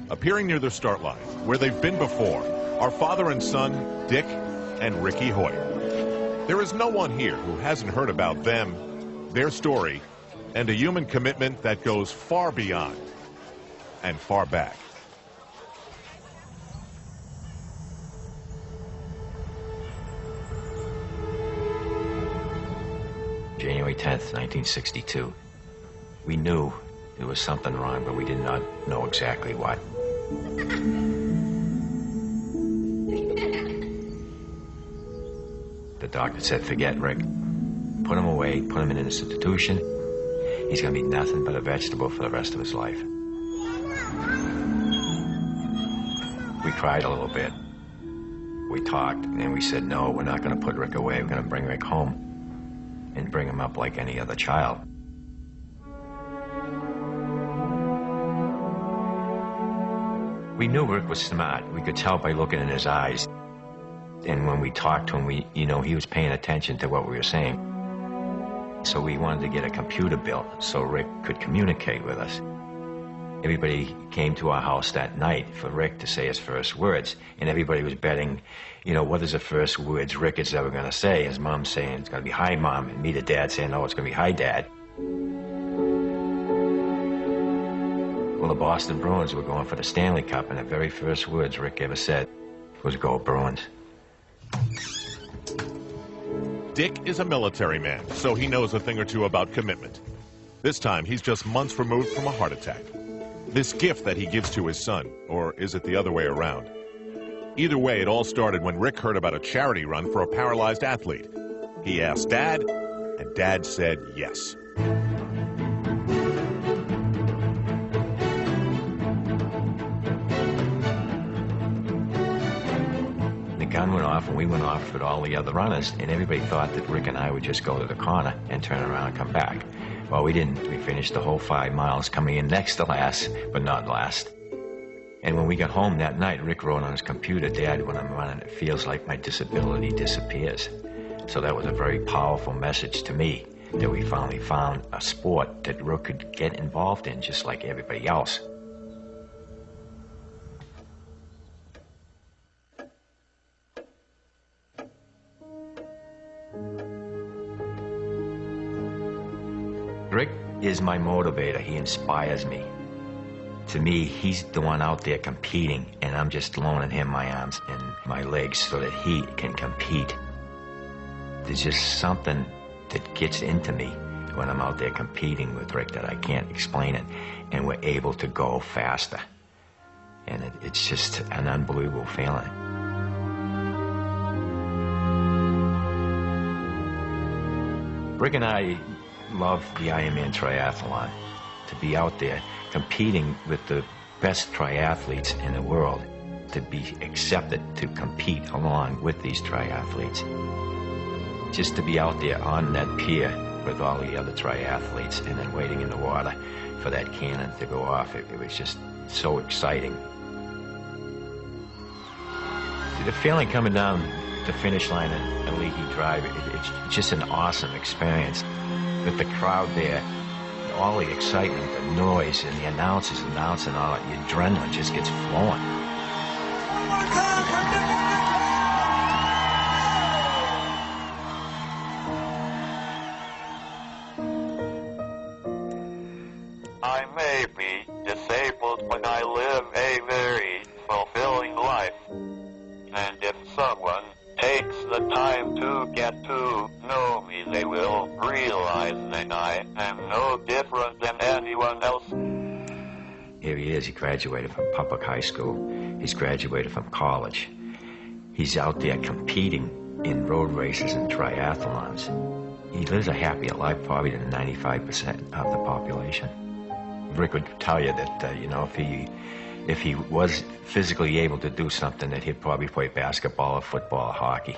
Appearing near the start line, where they've been before, are father and son, Dick and Ricky Hoyt. There is no one here who hasn't heard about them, their story, and a human commitment that goes far beyond and far back. January 10th, 1962. We knew there was something wrong, but we did not know exactly what. The doctor said, forget Rick. Put him away, put him in an institution. He's going to be nothing but a vegetable for the rest of his life. We cried a little bit. We talked, and then we said, no, we're not going to put Rick away. We're going to bring Rick home and bring him up like any other child. We knew Rick was smart. We could tell by looking in his eyes. And when we talked to him, he was paying attention to what we were saying. So we wanted to get a computer built so Rick could communicate with us. Everybody came to our house that night for Rick to say his first words. And everybody was betting, what is the first words Rick is ever going to say? His mom saying, it's going to be, hi, Mom. And me, the dad, saying, no, it's going to be, hi, Dad. Well, the Boston Bruins were going for the Stanley Cup, and the very first words Rick ever said was, go Bruins. Dick is a military man, so he knows a thing or two about commitment. This time, he's just months removed from a heart attack. This gift that he gives to his son, or is it the other way around? Either way, it all started when Rick heard about a charity run for a paralyzed athlete. He asked Dad, and Dad said yes. The gun went off, and we went off with all the other runners, and everybody thought that Rick and I would just go to the corner and turn around and come back. Well, we didn't. We finished the whole 5 miles, coming in next to last, but not last. And when we got home that night, Rick wrote on his computer, Dad, when I'm running, it feels like my disability disappears. So that was a very powerful message to me, that we finally found a sport that Rick could get involved in just like everybody else. Rick is my motivator. He inspires me. To me, he's the one out there competing, and I'm just loaning him my arms and my legs so that he can compete. There's just something that gets into me when I'm out there competing with Rick that I can't explain it, and we're able to go faster. And it's just an unbelievable feeling. Rick and I love the Ironman triathlon. To be out there competing with the best triathletes in the world, to be accepted to compete along with these triathletes. Just to be out there on that pier with all the other triathletes and then waiting in the water for that cannon to go off, it was just so exciting. See, the feeling coming down the finish line at Leahy Drive, it's just an awesome experience. With the crowd there, all the excitement, the noise, and the announcers announcing, all that, the adrenaline just gets flowing. I may be disabled, but I live a very fulfilling life. And if someone takes the time to get to know me, they will realize that I am no different than anyone else. Here he is. He graduated from public high school. He's graduated from college. He's out there competing in road races and triathlons. He lives a happier life probably than 95% of the population. Rick would tell you that, if he was physically able to do something, that he'd probably play basketball or football or hockey.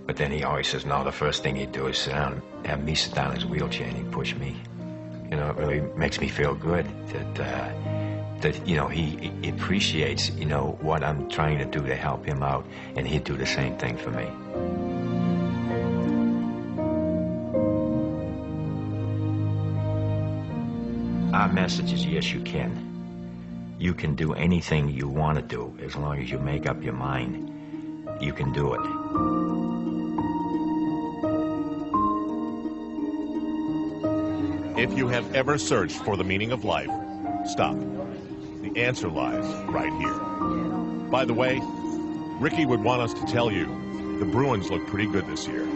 But then he always says, no, the first thing he'd do is have me sit down in his wheelchair and he'd push me. It really makes me feel good that he appreciates, what I'm trying to do to help him out, and he'd do the same thing for me. Our message is, yes, you can. You can do anything you want to do as long as you make up your mind. You can do it. If you have ever searched for the meaning of life, stop. The answer lies right here. By the way, Ricky would want us to tell you the Bruins look pretty good this year.